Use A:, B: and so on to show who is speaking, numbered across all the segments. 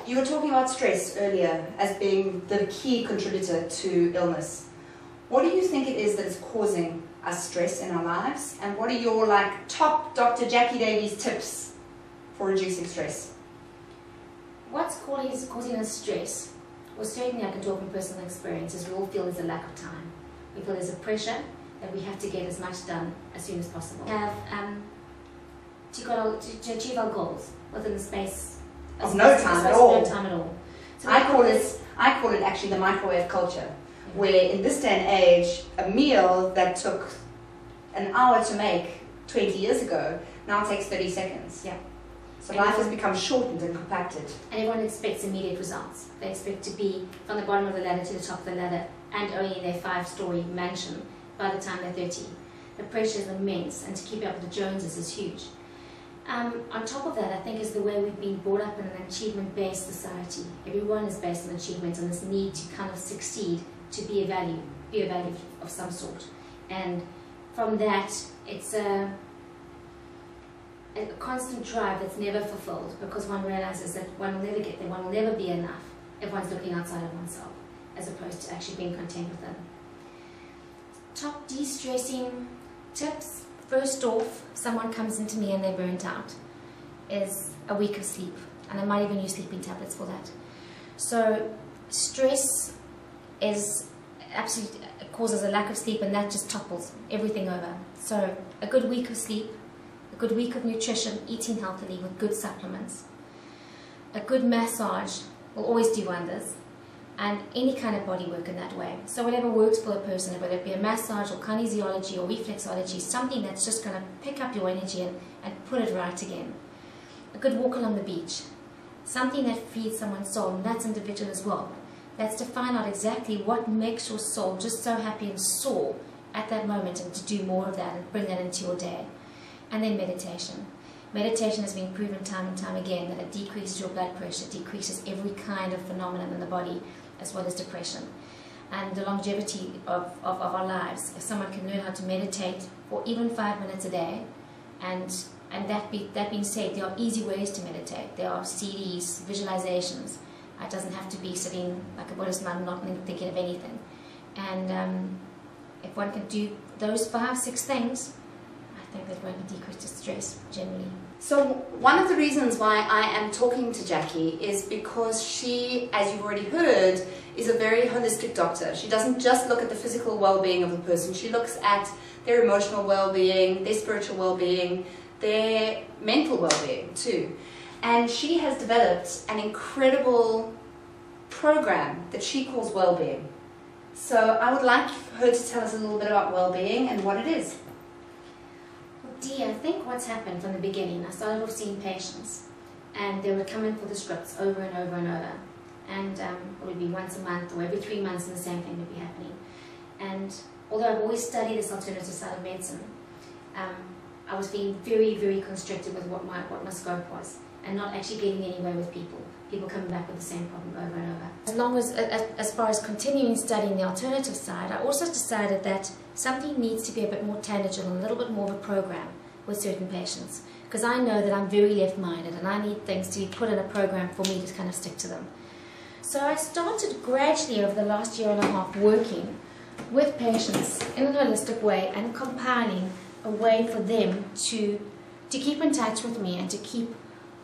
A: You were talking about stress earlier as being the key contributor to illness. What do you think it is that is causing us stress in our lives? And what are your top Dr. Jacqui Davies tips for reducing stress?
B: What's causing us stress? Well, certainly I can talk from personal experiences. We all feel there's a lack of time. We feel there's a pressure that we have to get as much done as soon as possible. We have to achieve our goals within the space
A: of no time at all.
B: No time at all. So
A: I call it actually the microwave culture, where in this day and age, a meal that took an hour to make 20 years ago now takes 30 seconds.
B: Yeah.
A: So life has become shortened and compacted.
B: And everyone expects immediate results. They expect to be from the bottom of the ladder to the top of the ladder and owning their 5-story mansion by the time they're 30. The pressure is immense, and to keep up with the Joneses is huge. On top of that, I think is the way we've been brought up in an achievement-based society. Everyone is based on achievement and this need to kind of succeed, to be a value of some sort. And from that, it's a constant drive that's never fulfilled, because one realizes that one will never get there, one will never be enough if one's looking outside of oneself, as opposed to actually being content within. Top de-stressing tips. First off, someone comes into me and they're burnt out, is a week of sleep, and I might even use sleeping tablets for that. So stress is absolutely causes a lack of sleep, and that just topples everything over. So a good week of sleep, a good week of nutrition, eating healthily with good supplements, a good massage will always do wonders, and any kind of body work in that way. So whatever works for a person, whether it be a massage or kinesiology or reflexology, something that's just going to pick up your energy and put it right again. A good walk along the beach, something that feeds someone's soul, and that's individual as well. That's to find out exactly what makes your soul just so happy and soar at that moment, and to do more of that and bring that into your day. And then meditation. Meditation has been proven time and time again that it decreases your blood pressure, decreases every kind of phenomenon in the body, as well as depression. And the longevity of our lives, if someone can learn how to meditate for even 5 minutes a day, and that being said, there are easy ways to meditate. There are CDs, visualizations. It doesn't have to be sitting like a Buddhist monk, not thinking of anything. And if one can do those 5-6 things, I think that one can decrease the stress generally.
A: So one of the reasons why I am talking to Jacqui is because she, as you've already heard, is a very holistic doctor. She doesn't just look at the physical well-being of the person, she looks at their emotional well-being, their spiritual well-being, their mental well-being too. And she has developed an incredible program that she calls well-being. So I would like her to tell us a little bit about well-being and what it is.
B: I think what's happened from the beginning, I started off seeing patients, and they would come in for the scripts over and over and over, and it would be once a month or every 3 months, and the same thing would be happening. And although I've always studied this alternative side of medicine, I was being very, very constricted with what my scope was, and not actually getting anywhere with people coming back with the same problem over and over. As far as continuing studying the alternative side, I also decided that something needs to be a bit more tangible and a little bit more of a program with certain patients, because I know that I'm very left-minded and I need things to be put in a program for me to kind of stick to them. So I started gradually over the last 1.5 years working with patients in a holistic way and compiling a way for them to keep in touch with me and to keep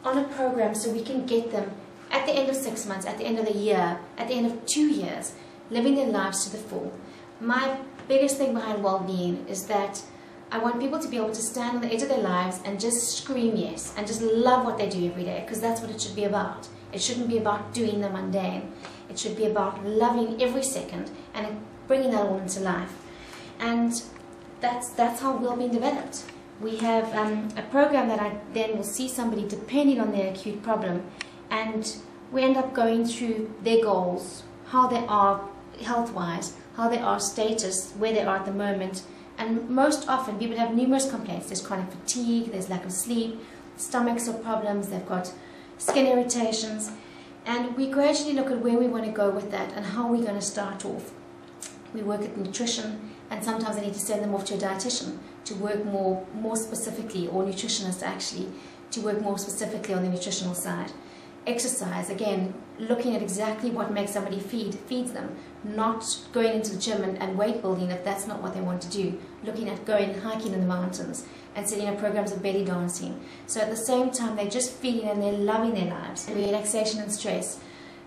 B: on a program, so we can get them at the end of 6 months, at the end of the year, at the end of 2 years, living their lives to the full. My biggest thing behind well-being is that I want people to be able to stand on the edge of their lives and just scream yes, and just love what they do every day, because that's what it should be about. It shouldn't be about doing the mundane. It should be about loving every second and bringing that all into life. And that's how well-being developed. We have a program that I then will see somebody depending on their acute problem, and we end up going through their goals, how they are health-wise, how they are status, where they are at the moment. And most often people have numerous complaints. There's chronic fatigue, there's lack of sleep, stomachs are problems, they've got skin irritations, and we gradually look at where we want to go with that and how we're going to start off. We work at nutrition, and sometimes I need to send them off to a dietitian to work more specifically, or nutritionist actually, to work more specifically on the nutritional side. exercise, again, looking at exactly what makes somebody feeds them, not going into the gym and weight building if that's not what they want to do, looking at going hiking in the mountains and setting up programs of belly dancing. So at the same time, they're just feeding and they're loving their lives. Relaxation and stress.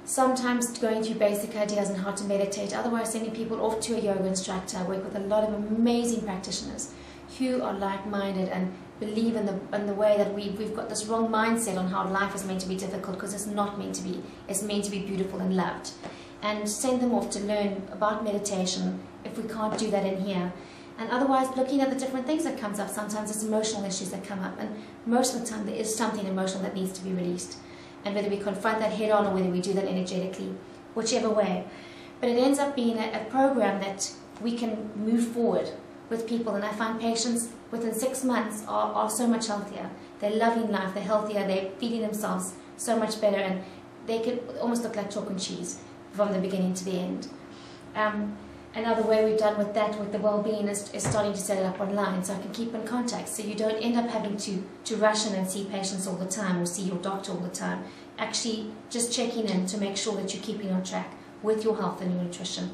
B: Sometimes going through basic ideas on how to meditate, otherwise sending people off to a yoga instructor. I work with a lot of amazing practitioners who are like-minded and believe in the way that we've got this wrong mindset on how life is meant to be difficult, because it's not meant to be. It's meant to be beautiful and loved. And send them off to learn about meditation if we can't do that in here. And otherwise looking at the different things that comes up. Sometimes it's emotional issues that come up, and most of the time there is something emotional that needs to be released. And whether we confront that head on or whether we do that energetically, whichever way. But it ends up being a program that we can move forward with people, and I find patients within 6 months are so much healthier. They're loving life, they're healthier, they're feeding themselves so much better, and they can almost look like chalk and cheese from the beginning to the end. Another way we've done with that, with the well-being, is starting to set it up online so I can keep in contact, so you don't end up having to rush in and see patients all the time or see your doctor all the time. Actually just checking in to make sure that you're keeping on track with your health and your nutrition.